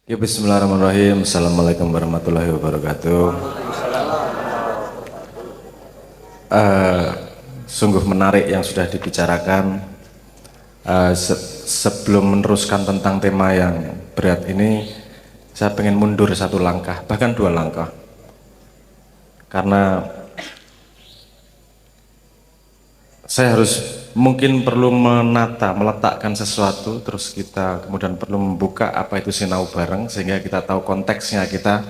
Ya, bismillahirrahmanirrahim. Assalamualaikum warahmatullahi wabarakatuh. Eh, Sungguh menarik yang sudah dibicarakan. Sebelum meneruskan tentang tema yang berat ini, saya pengen mundur satu langkah, bahkan dua langkah. Karena saya harus mungkin perlu meletakkan sesuatu, terus kita kemudian perlu membuka apa itu sinau bareng, sehingga kita tahu konteksnya kita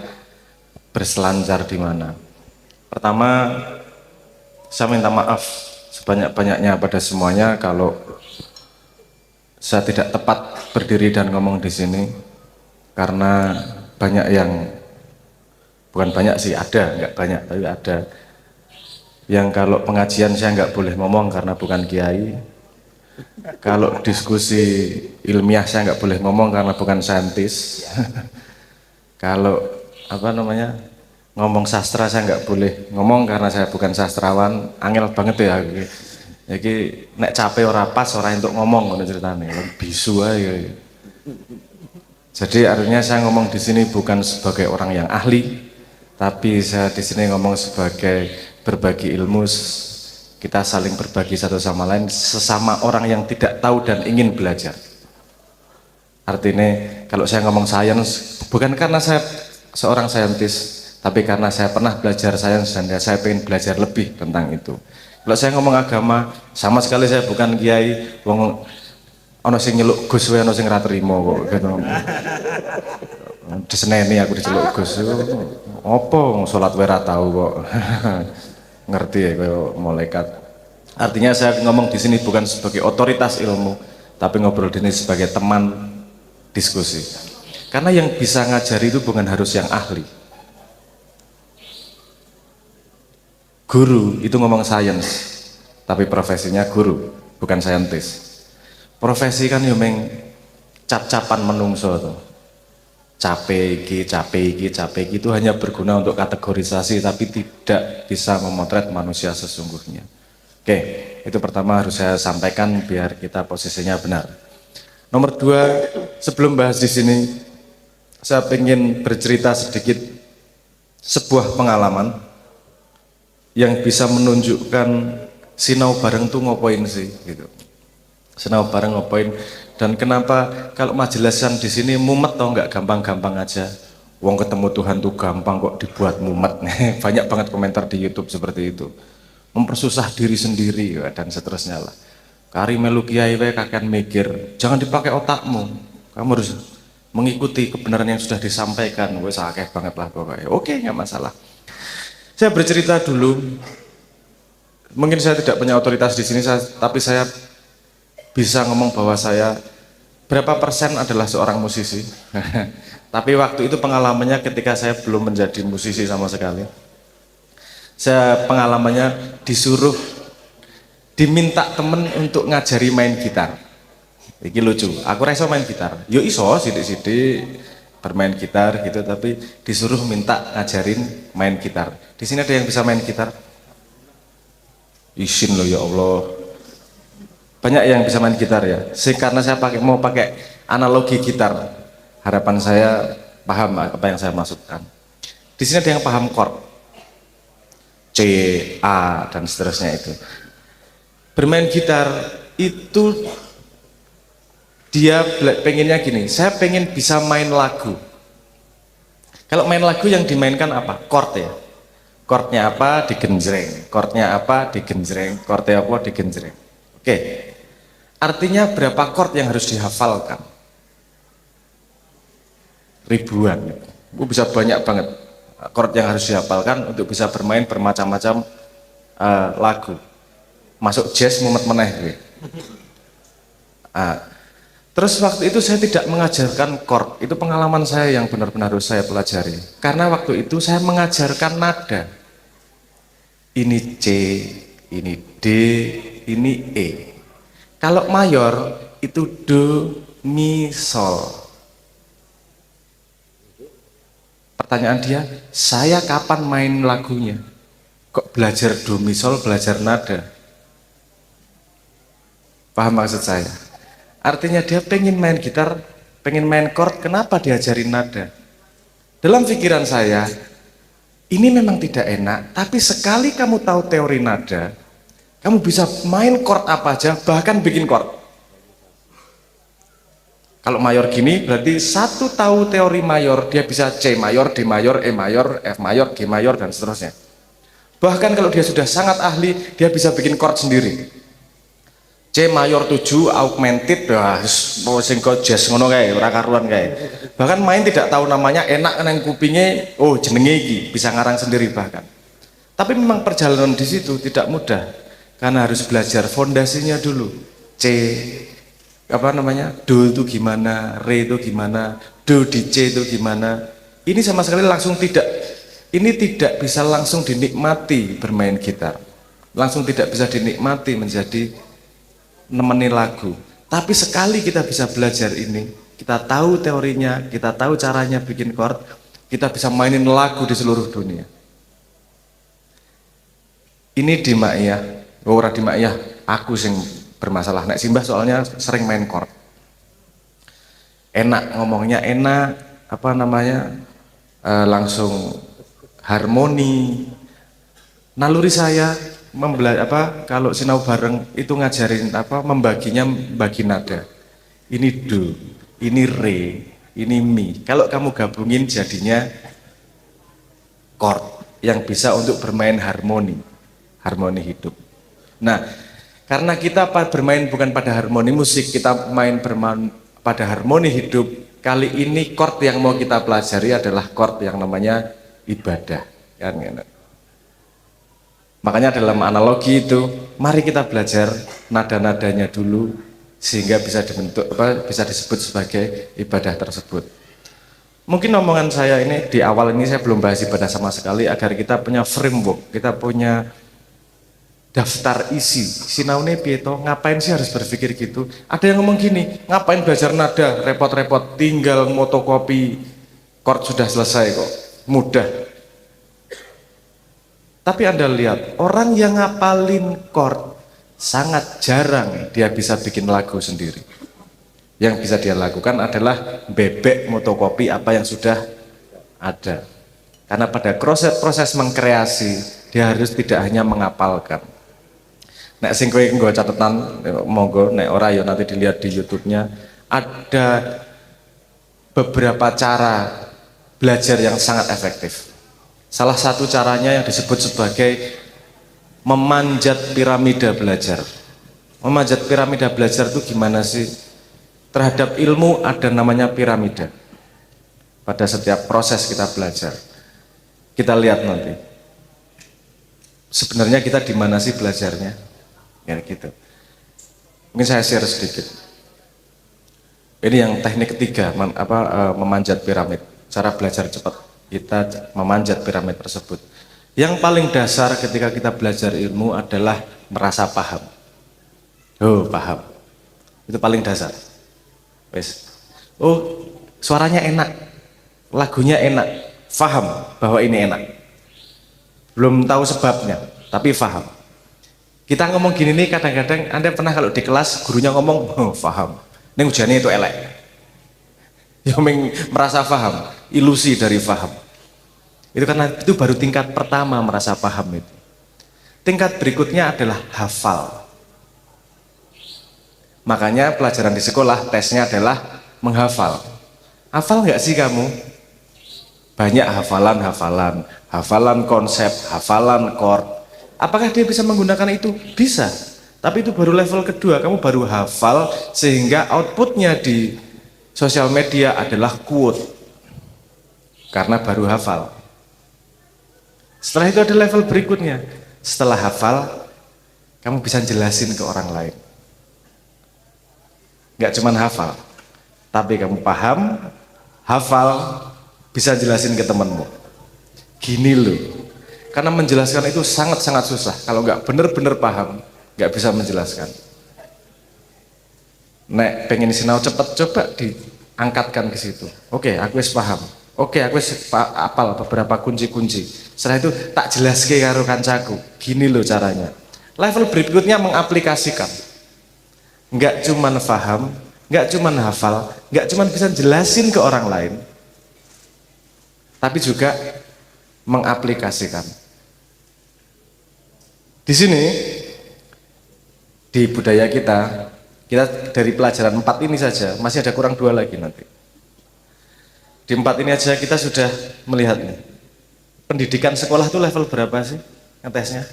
berselancar di mana. Pertama, saya minta maaf sebanyak-banyaknya pada semuanya kalau saya tidak tepat berdiri dan ngomong di sini, karena banyak yang, bukan banyak sih, ada, nggak banyak, tapi ada yang kalau pengajian saya nggak boleh ngomong karena bukan kiai, kalau diskusi ilmiah saya nggak boleh ngomong karena bukan saintis, kalau apa namanya ngomong sastra saya nggak boleh ngomong karena saya bukan sastrawan. Angel banget ya jadi nek capek ora pas orang untuk ngomong ngono ceritane bisu aja. Jadi artinya saya ngomong di sini bukan sebagai orang yang ahli, tapi saya di sini ngomong sebagai berbagi ilmu, kita saling berbagi satu sama lain, sesama orang yang tidak tahu dan ingin belajar. Artinya kalau saya ngomong sains bukan karena saya seorang saintis, tapi karena saya pernah belajar sains dan saya pengen belajar lebih tentang itu. Kalau saya ngomong agama, sama sekali saya bukan kiai, wong ono sing nyeluk Gus wae ono sing ra trimo kok gitu. Diseneni aku diceluk Gus. Apa wong salat wae ra tau kok. Ngerti ya koyo malaikat. Artinya saya ngomong di sini bukan sebagai otoritas ilmu, tapi ngobrol di sini sebagai teman diskusi. Karena yang bisa ngajari itu bukan harus yang ahli. Guru itu ngomong sains, tapi profesinya guru, bukan saintis. Profesi kan yo meng cap-capan menungso tuh. Cape iki itu hanya berguna untuk kategorisasi, tapi tidak bisa memotret manusia sesungguhnya. Oke, itu pertama harus saya sampaikan biar kita posisinya benar. Nomor dua, sebelum bahas di sini, saya ingin bercerita sedikit sebuah pengalaman yang bisa menunjukkan sinau bareng tuh ngopoin sih gitu. Sinau bareng ngopoin, dan kenapa kalau majelisan di sini mumet tau nggak, gampang-gampang aja. Wong ketemu Tuhan tuh gampang kok dibuat mumet. Banyak banget komentar di YouTube seperti itu. Mempersusah diri sendiri dan seterusnya lah. Kari melu kiai wae kakean mikir, jangan dipakai otakmu. Kamu harus mengikuti kebenaran yang sudah disampaikan. Wes akeh banget lah pokoknya. Oke, nggak masalah. Saya bercerita dulu, mungkin saya tidak punya otoritas di sini, tapi saya bisa ngomong bahwa saya berapa persen adalah seorang musisi. Tapi waktu itu pengalamannya ketika saya belum menjadi musisi sama sekali. Saya pengalamannya disuruh, diminta temen untuk ngajari main gitar. Iki lucu, aku rasa main gitar. Yo iso sidik-sidik bermain gitar gitu, tapi disuruh minta ngajarin main gitar. Di sini ada yang bisa main gitar? Izin loh ya Allah. Banyak yang bisa main gitar ya. Karena saya mau pakai analogi gitar. Harapan saya paham apa yang saya maksudkan. Di sini ada yang paham chord. C, A dan seterusnya itu. Bermain gitar itu dia pengennya gini, saya pengen bisa main lagu. Kalau main lagu yang dimainkan apa? Chord ya. Chordnya apa? Digenjreng. Chordnya apa? Digenjreng. Chordnya apa? Digenjreng. Oke. Artinya berapa chord yang harus dihafalkan? Ribuan. Bisa banyak banget chord yang harus dihafalkan untuk bisa bermain bermacam-macam lagu. Masuk jazz mumet meneh. Terus waktu itu saya tidak mengajarkan chord, itu pengalaman saya yang benar-benar harus saya pelajari. Karena waktu itu saya mengajarkan nada. Ini C, ini D, ini E. Kalau mayor itu Do, Mi, Sol. Pertanyaan dia, saya kapan main lagunya? Kok belajar Do, Mi, Sol, belajar nada? Paham maksud saya? Artinya dia pengen main gitar pengen main chord, kenapa diajarin nada? Dalam pikiran saya, ini memang tidak enak, tapi sekali kamu tahu teori nada, kamu bisa main chord apa aja, bahkan bikin chord. Kalau mayor gini, berarti satu tahu teori mayor, dia bisa C mayor, D mayor, E mayor, F mayor, G mayor, dan seterusnya. Bahkan kalau dia sudah sangat ahli, dia bisa bikin chord sendiri. C mayor 7 augmented, mau sing jazz ngono kae, ora karuan kae. Bahkan main tidak tahu namanya, enak nang kupingnya, oh jenenge iki, bisa ngarang sendiri bahkan. Tapi memang perjalanan di situ tidak mudah, karena harus belajar fondasinya dulu. C apa namanya, do itu gimana, re itu gimana, do di C itu gimana. Ini sama sekali langsung tidak, ini tidak bisa langsung dinikmati bermain gitar, langsung tidak bisa dinikmati menjadi nemeni lagu. Tapi sekali kita bisa belajar ini, kita tahu teorinya, kita tahu caranya bikin chord, kita bisa mainin lagu di seluruh dunia. Ini di Maiyah, ora di Maiyah, aku sing bermasalah. Nek Simbah soalnya sering main chord, enak ngomongnya, enak apa namanya, langsung harmoni. Naluri saya kalau sinau bareng itu ngajarin apa, membaginya, bagi nada. Ini do, ini re, ini mi. Kalau kamu gabungin jadinya chord yang bisa untuk bermain harmoni hidup. Nah, karena kita bermain bukan pada harmoni musik, kita bermain pada harmoni hidup. Kali ini chord yang mau kita pelajari adalah chord yang namanya ibadah, kan? Makanya dalam analogi itu, mari kita belajar nada-nadanya dulu sehingga bisa dibentuk bisa disebut sebagai ibadah tersebut. Mungkin omongan saya ini di awal ini saya belum bahas ibadah sama sekali, agar kita punya framework, kita punya daftar isi. Sinaune piye to? Ngapain sih harus berpikir gitu? Ada yang ngomong gini, ngapain belajar nada, repot-repot, tinggal motokopi chord sudah selesai kok, mudah. Tapi Anda lihat, orang yang ngapalin chord sangat jarang dia bisa bikin lagu sendiri. Yang bisa dia lakukan adalah bebek motokopi apa yang sudah ada. Karena pada proses mengkreasi, dia harus tidak hanya menghafalkan. Nek sing kowe nggo catatan, monggo, nek ora ya nanti dilihat di YouTube-nya. Ada beberapa cara belajar yang sangat efektif. Salah satu caranya yang disebut sebagai memanjat piramida belajar. Memanjat piramida belajar itu gimana sih? Terhadap ilmu ada namanya piramida. Pada setiap proses kita belajar. Kita lihat nanti. Sebenarnya kita di mana sih belajarnya? Ya gitu. Mungkin saya share sedikit. Ini yang teknik ketiga, memanjat piramid. Cara belajar cepat, kita memanjat piramid tersebut. Yang paling dasar ketika kita belajar ilmu adalah merasa paham. Oh, paham. Itu paling dasar. Wes. Oh, suaranya enak. Lagunya enak. Paham bahwa ini enak. Belum tahu sebabnya, tapi paham. Kita ngomong gini nih, kadang-kadang Anda pernah kalau di kelas gurunya ngomong, oh, paham. Ini ujiannya itu elek. Yang merasa paham, ilusi dari paham. Itu karena itu baru tingkat pertama merasa paham itu. Tingkat berikutnya adalah hafal. Makanya pelajaran di sekolah tesnya adalah menghafal. Hafal nggak sih kamu? Banyak hafalan konsep, hafalan chord. Apakah dia bisa menggunakan itu? Bisa. Tapi itu baru level kedua, kamu baru hafal sehingga outputnya di sosial media adalah quote. Karena baru hafal. Setelah itu ada level berikutnya. Setelah hafal, kamu bisa jelasin ke orang lain. Nggak cuma hafal, tapi kamu paham, hafal, bisa jelasin ke temanmu. Gini loh. Karena menjelaskan itu sangat-sangat susah. Kalau nggak benar-benar paham, nggak bisa menjelaskan. Nek pengen sinau cepat, coba diangkatkan ke situ. Oke, aku wis paham. Oke, aku wis apal beberapa kunci-kunci. Setelah itu tak jelaske karo kancaku. Gini loh caranya. Level berikutnya mengaplikasikan. Nggak cuma paham, nggak cuman hafal, nggak cuman bisa jelasin ke orang lain, tapi juga mengaplikasikan. Di sini di budaya kita dari pelajaran 4 ini saja masih ada kurang 2 lagi nanti. Di 4 ini aja kita sudah melihat nih. Pendidikan sekolah itu level berapa sih ngetesnya?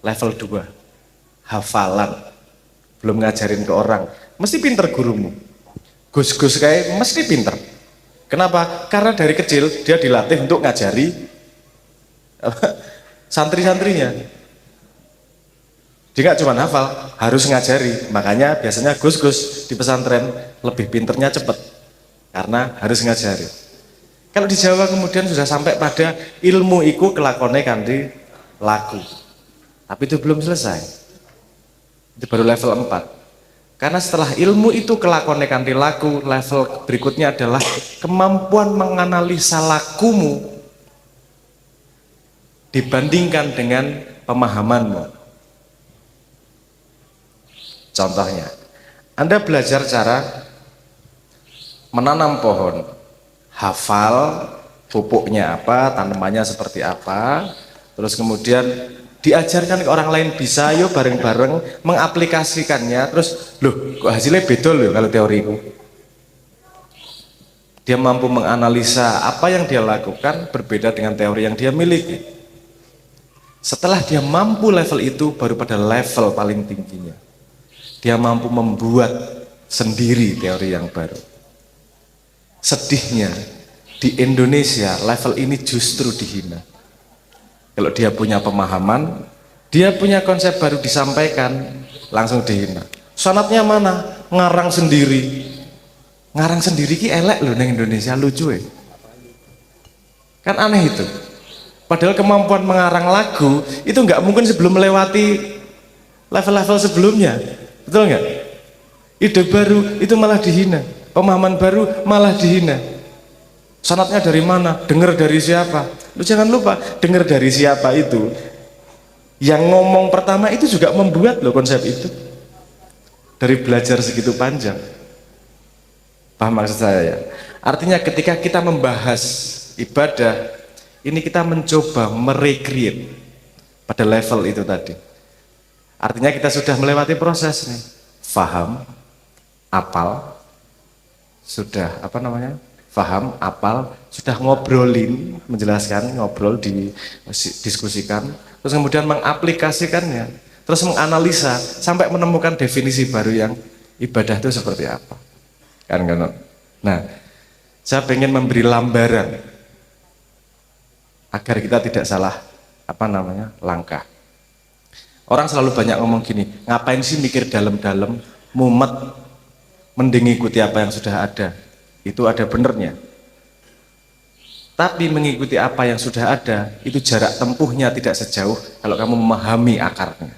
Level 2. Hafalan. Belum ngajarin ke orang. Mesti pinter gurumu. Gus-gus kayak mesti pinter. Kenapa? Karena dari kecil dia dilatih untuk ngajari santri-santrinya. Dia nggak cuma hafal, harus ngajari. Makanya biasanya gus-gus di pesantren lebih pinternya cepet. Karena harus ngajari. Kalau di Jawa kemudian sudah sampai pada ilmu iku kelakone kanthi laku. Tapi itu belum selesai. Itu baru level 4. Karena setelah ilmu itu kelakone kanthi laku, level berikutnya adalah kemampuan menganalisa lakumu dibandingkan dengan pemahamanmu. Contohnya, Anda belajar cara menanam pohon, hafal pupuknya apa, tanamannya seperti apa, terus kemudian diajarkan ke orang lain, bisa yuk bareng-bareng mengaplikasikannya, terus loh kok hasilnya beda loh kalau teoriku. Dia mampu menganalisa apa yang dia lakukan berbeda dengan teori yang dia miliki. Setelah dia mampu level itu, baru pada level paling tingginya dia mampu membuat sendiri teori yang baru. Sedihnya di Indonesia level ini justru dihina. Kalau dia punya pemahaman, dia punya konsep baru disampaikan, langsung dihina. Sonatnya mana? Ngarang sendiri. Ngarang sendiri ki elek loh neng Indonesia, lucu ya. Kan aneh itu. Padahal kemampuan mengarang lagu itu nggak mungkin sebelum melewati level-level sebelumnya. Betul nggak? Ide baru itu malah dihina. Pemahaman baru malah dihina. Sonatnya dari mana? Dengar dari siapa? Lu jangan lupa, dengar dari siapa itu. Yang ngomong pertama itu juga membuat loh konsep itu. Dari belajar segitu panjang. Paham maksud saya ya? Artinya ketika kita membahas ibadah, ini kita mencoba merecreate pada level itu tadi. Artinya kita sudah melewati proses nih. Faham, apal, sudah faham, apal, sudah ngobrolin, menjelaskan, ngobrol, didiskusikan, terus kemudian mengaplikasikannya, terus menganalisa sampai menemukan definisi baru yang ibadah itu seperti apa. Kan. Nah, saya ingin memberi lambaran agar kita tidak salah langkah. Orang selalu banyak ngomong gini, ngapain sih mikir dalam-dalam, mumet, mending ikuti apa yang sudah ada. Itu ada benernya. Tapi mengikuti apa yang sudah ada, itu jarak tempuhnya tidak sejauh kalau kamu memahami akarnya.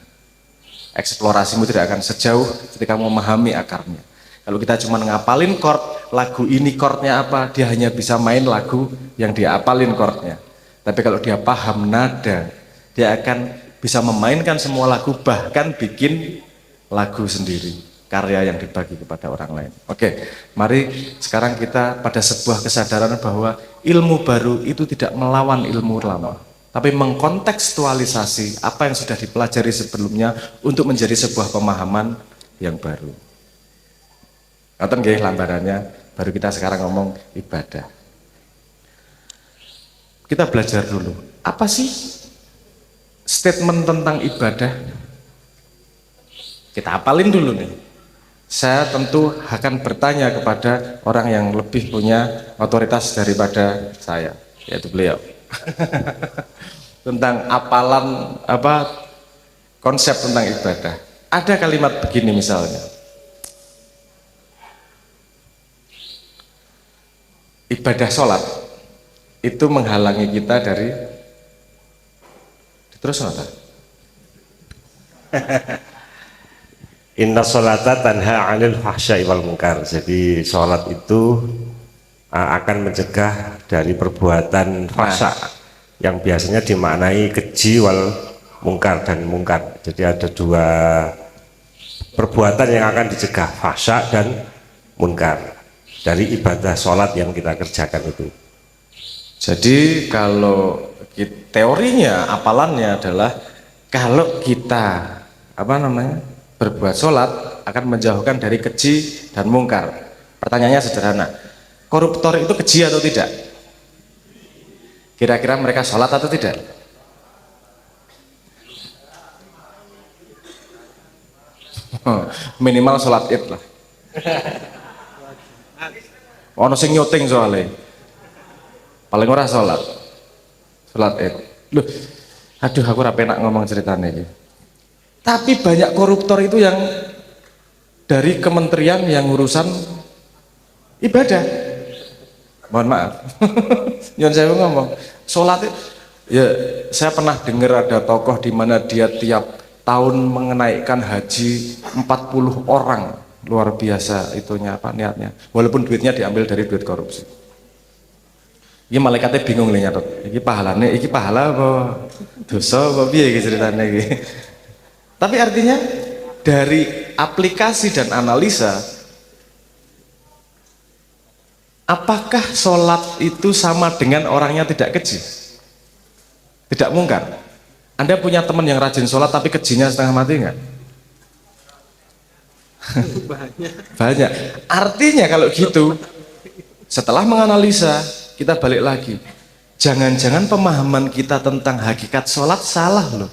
Eksplorasimu tidak akan sejauh ketika kamu memahami akarnya. Kalau kita cuma ngapalin chord, lagu ini chordnya apa, dia hanya bisa main lagu yang dia apalin chordnya. Tapi kalau dia paham nada, dia akan bisa memainkan semua lagu, bahkan bikin lagu sendiri, karya yang dibagi kepada orang lain. Oke, mari sekarang kita pada sebuah kesadaran bahwa ilmu baru itu tidak melawan ilmu lama, tapi mengkontekstualisasi apa yang sudah dipelajari sebelumnya untuk menjadi sebuah pemahaman yang baru. Ngoten nggih lambarannya, baru kita sekarang ngomong ibadah. Kita belajar dulu, apa sih statement tentang ibadah? Kita hafalin dulu nih. Saya tentu akan bertanya kepada orang yang lebih punya otoritas daripada saya, yaitu beliau. Tentang apalan konsep tentang ibadah. Ada kalimat begini misalnya. Ibadah sholat itu menghalangi kita dari terus nota. Inna sholata tanha 'anil fahsya'i wal munkar. Jadi sholat itu akan mencegah dari perbuatan fahsya yang biasanya dimaknai keji wal mungkar dan mungkar. Jadi ada dua perbuatan yang akan dicegah, fahsya dan munkar dari ibadah sholat yang kita kerjakan itu. Jadi kalau teorinya, apalannya adalah kalau kita berbuat sholat akan menjauhkan dari keji dan mungkar. Pertanyaannya sederhana, koruptor itu keji atau tidak? Kira-kira mereka sholat atau tidak? Minimal sholat id lah. Ono sing nyuting soalnya paling ora sholat id. Loh, aduh aku rapi nak ngomong ceritanya ini. Tapi banyak koruptor itu yang dari kementerian yang urusan ibadah. Mohon maaf. Yang saya ngomong sholat ya, saya pernah dengar ada tokoh di mana dia tiap tahun mengenaikan haji 40 orang. Luar biasa itunya apa niatnya. Walaupun duitnya diambil dari duit korupsi. Ini malaikatnya bingung nih nyatet. Ini pahala apa dosa apa piye iki ceritanya iki. Tapi artinya dari aplikasi dan analisa, apakah sholat itu sama dengan orangnya tidak keji? Tidak mungkar. Anda punya teman yang rajin sholat tapi kejinya setengah mati enggak? Banyak. Artinya kalau gitu, setelah menganalisa, kita balik lagi. Jangan-jangan pemahaman kita tentang hakikat sholat salah loh.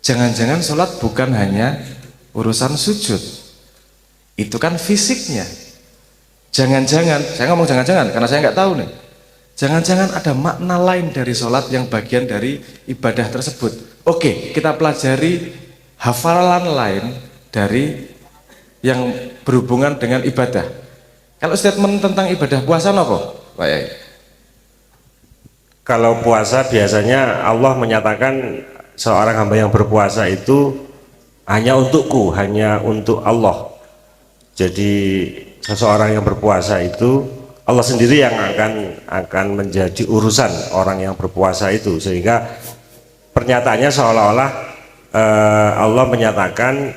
Jangan-jangan sholat bukan hanya urusan sujud. Itu kan fisiknya. Jangan-jangan, saya ngomong jangan-jangan karena saya nggak tahu nih. Jangan-jangan ada makna lain dari sholat yang bagian dari ibadah tersebut. Oke, kita pelajari hafalan lain dari yang berhubungan dengan ibadah. Kalau statement tentang ibadah puasa apa? Pak Yai? Kalau puasa biasanya Allah menyatakan seorang hamba yang berpuasa itu hanya untukku, hanya untuk Allah. Jadi seseorang yang berpuasa itu Allah sendiri yang akan menjadi urusan orang yang berpuasa itu, sehingga pernyataannya seolah-olah Allah menyatakan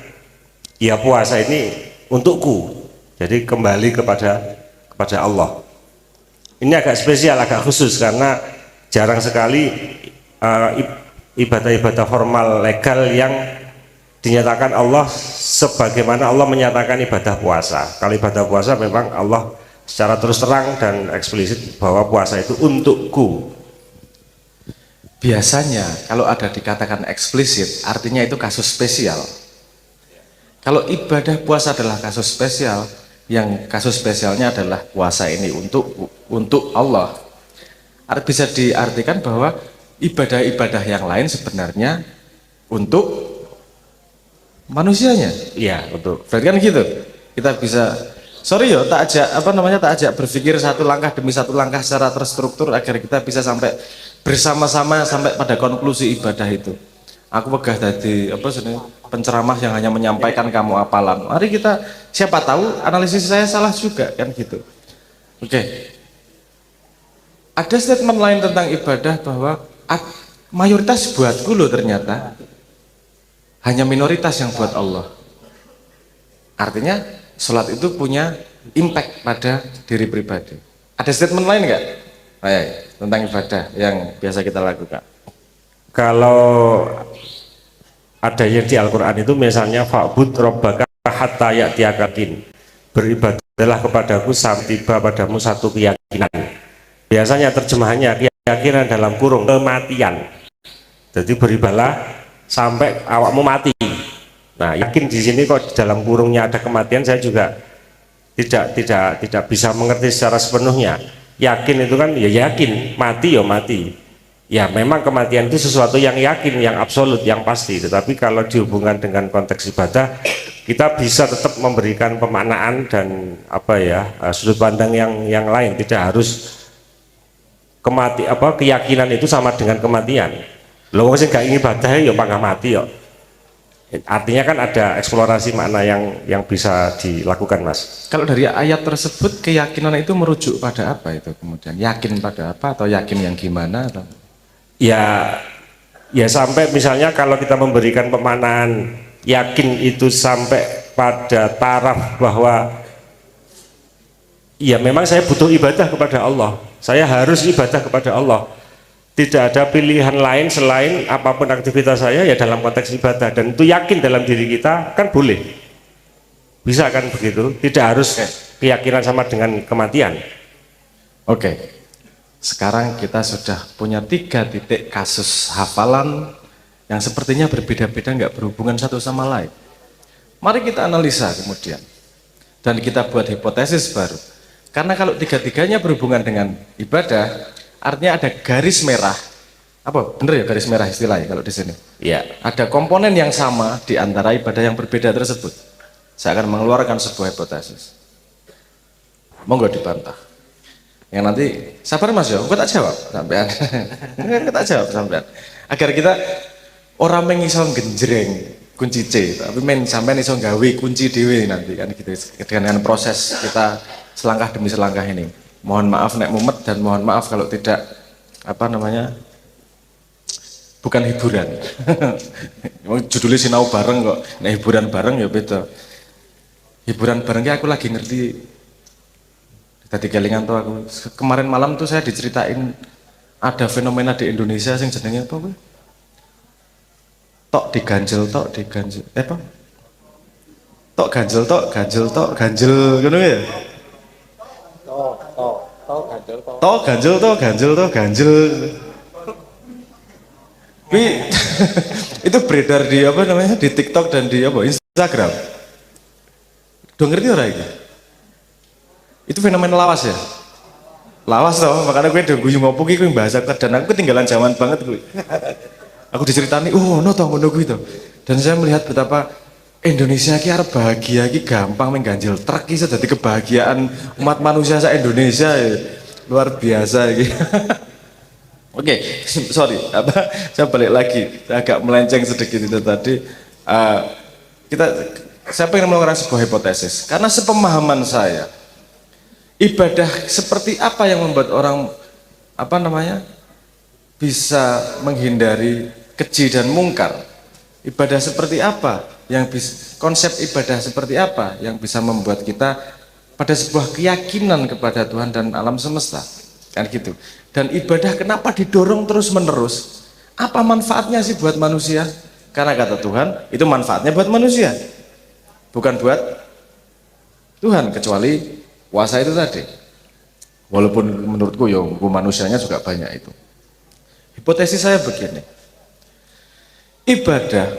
ya puasa ini untukku, jadi kembali kepada Allah. Ini agak spesial, agak khusus karena jarang sekali ibadah-ibadah formal legal yang dinyatakan Allah sebagaimana Allah menyatakan ibadah puasa. Kalau ibadah puasa memang Allah secara terus terang dan eksplisit bahwa puasa itu untukku. Biasanya kalau ada dikatakan eksplisit artinya itu kasus spesial. Kalau ibadah puasa adalah kasus spesial, yang kasus spesialnya adalah puasa ini untuk Allah, bisa diartikan bahwa ibadah-ibadah yang lain sebenarnya untuk manusianya. Iya, betul. Berarti kan gitu. Kita bisa, sorry yo, tak ajak berpikir satu langkah demi satu langkah secara terstruktur agar kita bisa sampai bersama-sama sampai pada konklusi ibadah itu. Aku pegah tadi penceramah yang hanya menyampaikan kamu apalan. Mari kita, siapa tahu analisis saya salah juga kan gitu. Oke. Ada statement lain tentang ibadah bahwa mayoritas buatku loh, ternyata hanya minoritas yang buat Allah. Artinya sholat itu punya impact pada diri pribadi. Ada statement lain nggak tentang ibadah yang biasa kita lakukan? Kalau ada yang di Al-Quran itu misalnya fa'bud rabbaka hatta ya'tiyakakin, beribadahlah kepadaku sampai tiba padamu satu keyakinan. Biasanya terjemahannya keyakinan dalam kurung kematian. Jadi beribadahlah sampai awakmu mati. Nah, yakin di sini kok dalam kurungnya ada kematian, saya juga tidak bisa mengerti secara sepenuhnya. Yakin itu kan ya yakin, mati ya mati. Ya memang kematian itu sesuatu yang yakin, yang absolut, yang pasti. Tetapi kalau dihubungkan dengan konteks ibadah, kita bisa tetap memberikan pemaknaan dan sudut pandang yang lain. Tidak harus keyakinan itu sama dengan kematian. Loh sing gak ibadah ya pangah mati ya. Artinya kan ada eksplorasi makna yang bisa dilakukan, Mas. Kalau dari ayat tersebut keyakinan itu merujuk pada apa itu kemudian? Yakin pada apa atau yakin yang gimana atau? Ya sampai misalnya kalau kita memberikan pemaknaan yakin itu sampai pada taraf bahwa ya memang saya butuh ibadah kepada Allah, saya harus ibadah kepada Allah, tidak ada pilihan lain selain apapun aktivitas saya ya dalam konteks ibadah, dan itu yakin dalam diri kita kan boleh, bisa kan begitu, tidak harus keyakinan sama dengan kematian. Oke, sekarang kita sudah punya 3 titik kasus hafalan yang sepertinya berbeda-beda, nggak berhubungan satu sama lain. Mari kita analisa kemudian dan kita buat hipotesis baru. Karena kalau 3-tiganya berhubungan dengan ibadah, artinya ada garis merah. Apa bener ya garis merah istilahnya kalau di sini? Ya, Ada komponen yang sama di antara ibadah yang berbeda tersebut. Saya akan mengeluarkan sebuah hipotesis. Monggo dibantah. Yang nanti sabar Mas yo, aku tak jawab sampean. Aku tak jawab sampean. Agar kita orang mengiso genjreng kunci C, tapi men sampean iso gawe kunci dhewe nanti kan gitu. Dengan proses kita selangkah demi selangkah ini. Mohon maaf nek mumet dan mohon maaf kalau tidak apa namanya bukan hiburan. Judulnya sinau bareng kok. Nek hiburan bareng ya beda. Hiburan barengnya aku lagi ngerti. Tadi kelingan tuh aku kemarin malam tuh saya diceritain ada fenomena di Indonesia yang jenenge apa kuwi? Tok diganjel apa? Tok ganjel ngono ya? Tok ganjel. Itu beredar di apa namanya? Di TikTok dan di apa? Instagram. Udah ngerti ora iki? Itu fenomena lawas ya? Lawas toh, makanya gue udah guyu ngopo ki gue bahasa dan aku ketinggalan zaman banget gue. Aku diceritani, no toh ngono kuwi toh. Dan saya melihat betapa Indonesia ki arep bahagia ki gampang mengganjil truk ki dadi kebahagiaan umat manusia se Indonesia ya. Luar biasa iki. Oke, sorry, saya balik lagi, saya agak melenceng sedikit itu tadi. Saya pengen melakukan sebuah hipotesis, karena sepemahaman saya, ibadah seperti apa yang membuat orang bisa menghindari keji dan mungkar? Ibadah seperti apa yang konsep ibadah seperti apa yang bisa membuat kita pada sebuah keyakinan kepada Tuhan dan alam semesta, kan gitu. Dan ibadah kenapa didorong terus menerus? Apa manfaatnya sih buat manusia? Karena kata Tuhan itu manfaatnya buat manusia, bukan buat Tuhan, kecuali puasa itu tadi. Walaupun menurutku ya manusianya juga banyak itu. Hipotesis saya begini, ibadah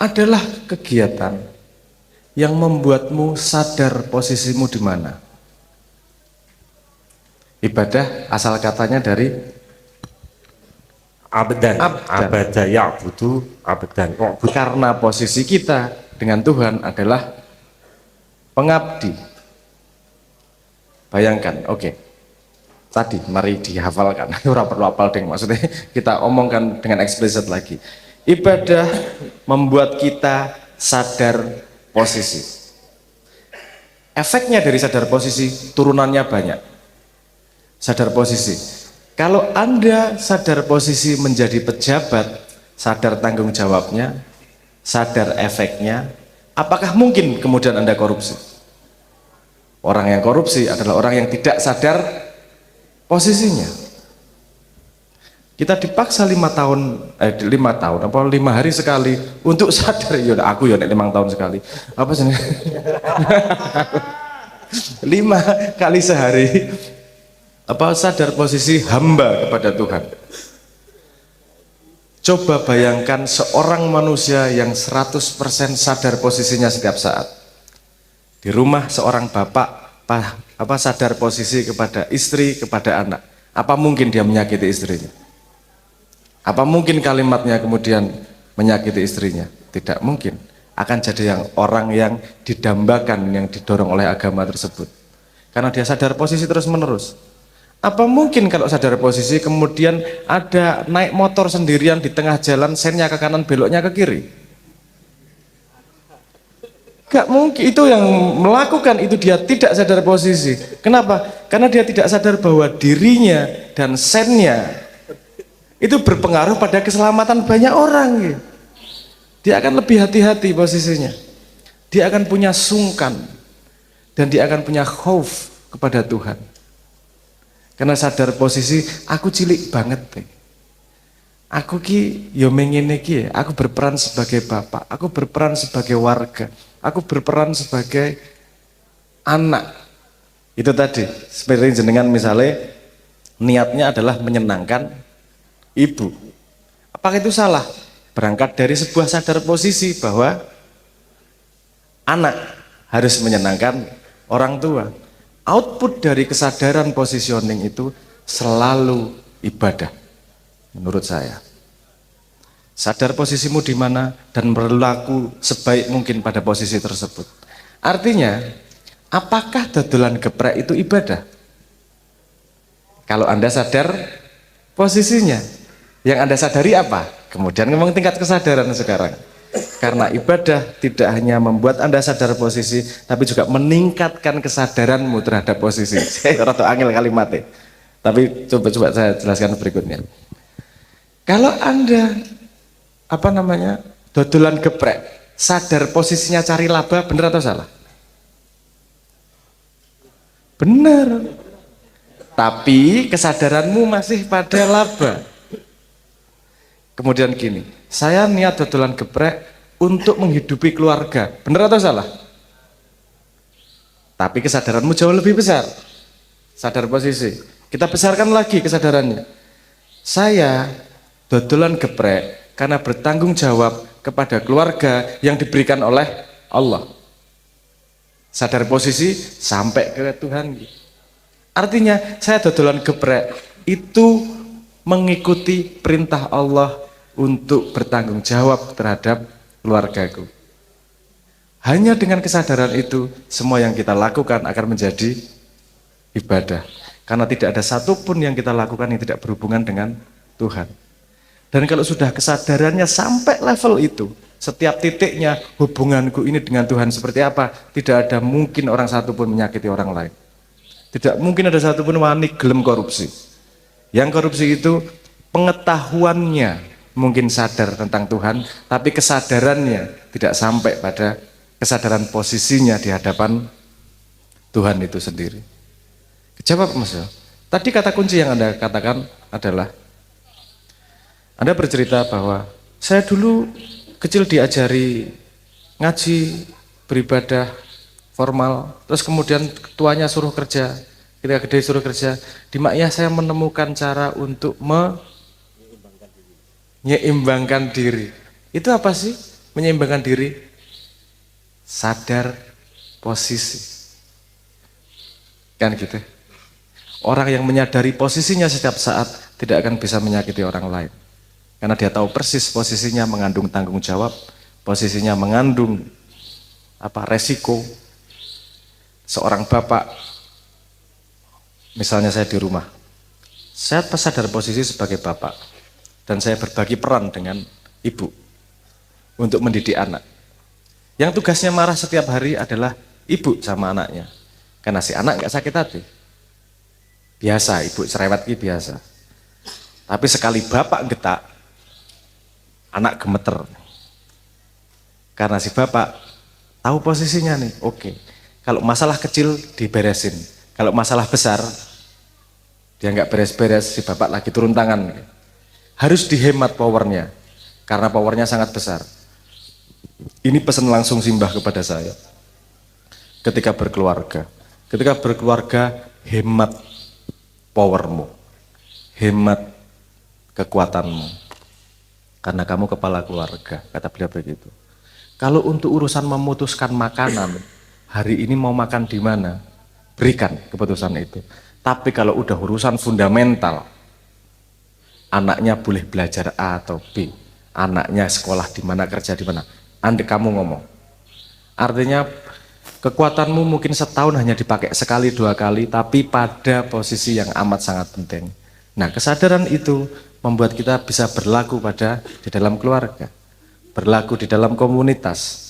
adalah kegiatan yang membuatmu sadar posisimu di mana. Ibadah asal katanya dari abdan. Abada ya'budu abdan. Karena posisi kita dengan Tuhan adalah pengabdi. Bayangkan, oke. Tadi mari dihafalkan. Ora perlu hafal deng, maksudnya kita omongkan dengan eksplisit lagi. Ibadah membuat kita sadar posisi. Efeknya dari sadar posisi turunannya banyak. Sadar posisi. Kalau Anda sadar posisi menjadi pejabat, sadar tanggung jawabnya, sadar efeknya, apakah mungkin kemudian Anda korupsi? Orang yang korupsi adalah orang yang tidak sadar posisinya. Kita dipaksa 5 hari sekali untuk sadar. Ya aku ya 5 tahun sekali. Apa sih? 5 kali sehari sadar posisi hamba kepada Tuhan. Coba bayangkan seorang manusia yang 100% sadar posisinya setiap saat. Di rumah seorang bapak sadar posisi kepada istri, kepada anak. Apa mungkin dia menyakiti istrinya? Apa mungkin kalimatnya kemudian menyakiti istrinya? Tidak mungkin. Akan jadi orang yang didambakan, yang didorong oleh agama tersebut. Karena dia sadar posisi terus menerus. Apa mungkin kalau sadar posisi kemudian ada naik motor sendirian di tengah jalan, sennya ke kanan beloknya ke kiri? Gak mungkin. Itu yang melakukan itu dia tidak sadar posisi. Kenapa? Karena dia tidak sadar bahwa dirinya dan sennya itu berpengaruh pada keselamatan banyak orang. Dia akan lebih hati-hati posisinya. Dia akan punya sungkan. dan dia akan punya khauf kepada Tuhan. Karena sadar posisi aku cilik banget deh. Aku ki yo mengene ki, aku berperan sebagai bapak, aku berperan sebagai warga, aku berperan sebagai anak. Itu tadi, seperti jenengan misalnya niatnya adalah menyenangkan ibu. Apakah itu salah? Berangkat dari sebuah sadar posisi bahwa anak harus menyenangkan orang tua. Output dari kesadaran positioning itu selalu ibadah. Menurut saya, sadar posisimu di mana dan berlaku sebaik mungkin pada posisi tersebut. Artinya, apakah dodolan geprek itu ibadah? Kalau Anda sadar posisinya, yang Anda sadari apa? Kemudian ngomong tingkat kesadaran sekarang. Karena ibadah tidak hanya membuat Anda sadar posisi, tapi juga meningkatkan kesadaranmu terhadap posisi. Saya rada angel kalimatnya. Tapi coba saya jelaskan berikutnya. Kalau Anda dodolan geprek, sadar posisinya cari laba, benar atau salah? Benar. Tapi kesadaranmu masih pada laba. Kemudian gini, saya niat dodolan geprek untuk menghidupi keluarga, benar atau salah? Tapi kesadaranmu jauh lebih besar. Sadar posisi. Kita besarkan lagi kesadarannya. Saya dodolan geprek karena bertanggung jawab kepada keluarga yang diberikan oleh Allah. Sadar posisi sampai ke Tuhan. Artinya saya dodolan geprek itu mengikuti perintah Allah untuk bertanggung jawab terhadap keluargaku. Hanya dengan kesadaran itu semua yang kita lakukan akan menjadi ibadah. Karena tidak ada satupun yang kita lakukan yang tidak berhubungan dengan Tuhan. Dan kalau sudah kesadarannya sampai level itu, setiap titiknya hubunganku ini dengan Tuhan seperti apa, tidak ada mungkin orang satupun menyakiti orang lain. Tidak mungkin ada satupun wani gelem korupsi. Yang korupsi itu pengetahuannya mungkin sadar tentang Tuhan, tapi kesadarannya tidak sampai pada kesadaran posisinya di hadapan Tuhan itu sendiri. Jawab Mas. Tadi kata kunci yang Anda katakan adalah Anda bercerita bahwa saya dulu kecil diajari ngaji, beribadah formal, terus kemudian tuanya suruh kerja, ketika gede suruh kerja, di Makyah saya menemukan cara untuk menyeimbangkan diri. Itu apa sih menyeimbangkan diri? Sadar posisi. Kan gitu. Orang yang menyadari posisinya setiap saat tidak akan bisa menyakiti orang lain. Karena dia tahu persis posisinya mengandung tanggung jawab, posisinya mengandung resiko. Seorang bapak, misalnya saya di rumah, saya sadar posisi sebagai bapak, dan saya berbagi peran dengan ibu untuk mendidik anak. Yang tugasnya marah setiap hari adalah ibu sama anaknya, karena si anak nggak sakit hati. Biasa, ibu cerewet gitu biasa. Tapi sekali bapak getak, anak gemeter. Karena si bapak tahu posisinya nih, oke. Kalau masalah kecil diberesin, kalau masalah besar dia nggak beres-beres, si bapak lagi turun tangan. Harus dihemat powernya, karena powernya sangat besar. Ini pesan langsung Simbah kepada saya. Ketika berkeluarga hemat powermu, hemat kekuatanmu. Karena kamu kepala keluarga, kata beliau begitu. Kalau untuk urusan memutuskan makanan, hari ini mau makan di mana, berikan keputusan itu. Tapi kalau udah urusan fundamental, anaknya boleh belajar A atau B, anaknya sekolah di mana, kerja di mana, Anda kamu ngomong. Artinya kekuatanmu mungkin setahun hanya dipakai sekali dua kali, tapi pada posisi yang amat sangat penting. Nah, kesadaran itu membuat kita bisa berlaku di dalam keluarga, berlaku di dalam komunitas,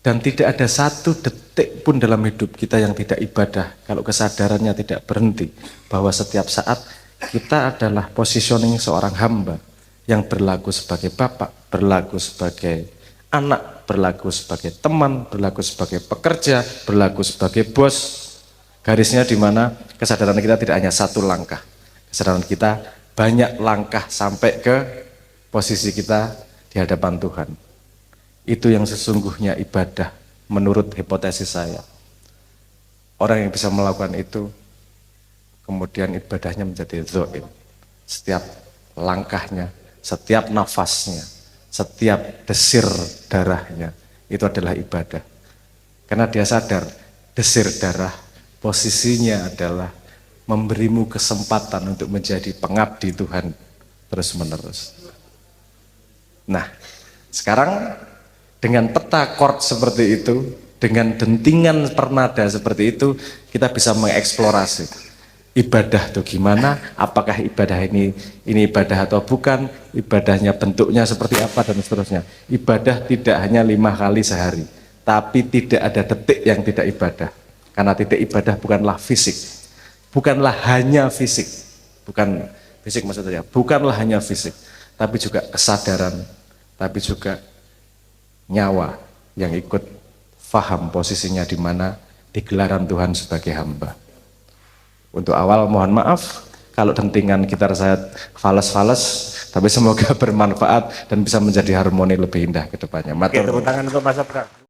dan tidak ada satu detik pun dalam hidup kita yang tidak ibadah kalau kesadarannya tidak berhenti bahwa setiap saat kita adalah positioning seorang hamba yang berlaku sebagai bapak, berlaku sebagai anak, berlaku sebagai teman, berlaku sebagai pekerja, berlaku sebagai bos. Garisnya di mana kesadaran kita tidak hanya satu langkah. Kesadaran kita banyak langkah sampai ke posisi kita di hadapan Tuhan. Itu yang sesungguhnya ibadah menurut hipotesis saya. Orang yang bisa melakukan itu, kemudian ibadahnya menjadi dzoim. Setiap langkahnya, setiap nafasnya, setiap desir darahnya, itu adalah ibadah. Karena dia sadar, desir darah posisinya adalah memberimu kesempatan untuk menjadi pengabdi Tuhan terus-menerus. Nah, sekarang dengan peta chord seperti itu, dengan dentingan pernada seperti itu, kita bisa mengeksplorasi ibadah itu gimana, apakah ibadah ini ibadah atau bukan, ibadahnya bentuknya seperti apa, dan seterusnya. Ibadah tidak hanya 5 kali sehari, tapi tidak ada detik yang tidak ibadah. Karena titik ibadah bukanlah fisik, bukanlah hanya fisik, bukan fisik maksudnya, bukanlah hanya fisik, tapi juga kesadaran, tapi juga nyawa yang ikut faham posisinya di mana di gelaran Tuhan sebagai hamba. Untuk awal mohon maaf kalau dentingan gitar saya fales-fales, tapi semoga bermanfaat dan bisa menjadi harmoni lebih indah ke depannya. Oke, tepuk tangan untuk Mas Abrar.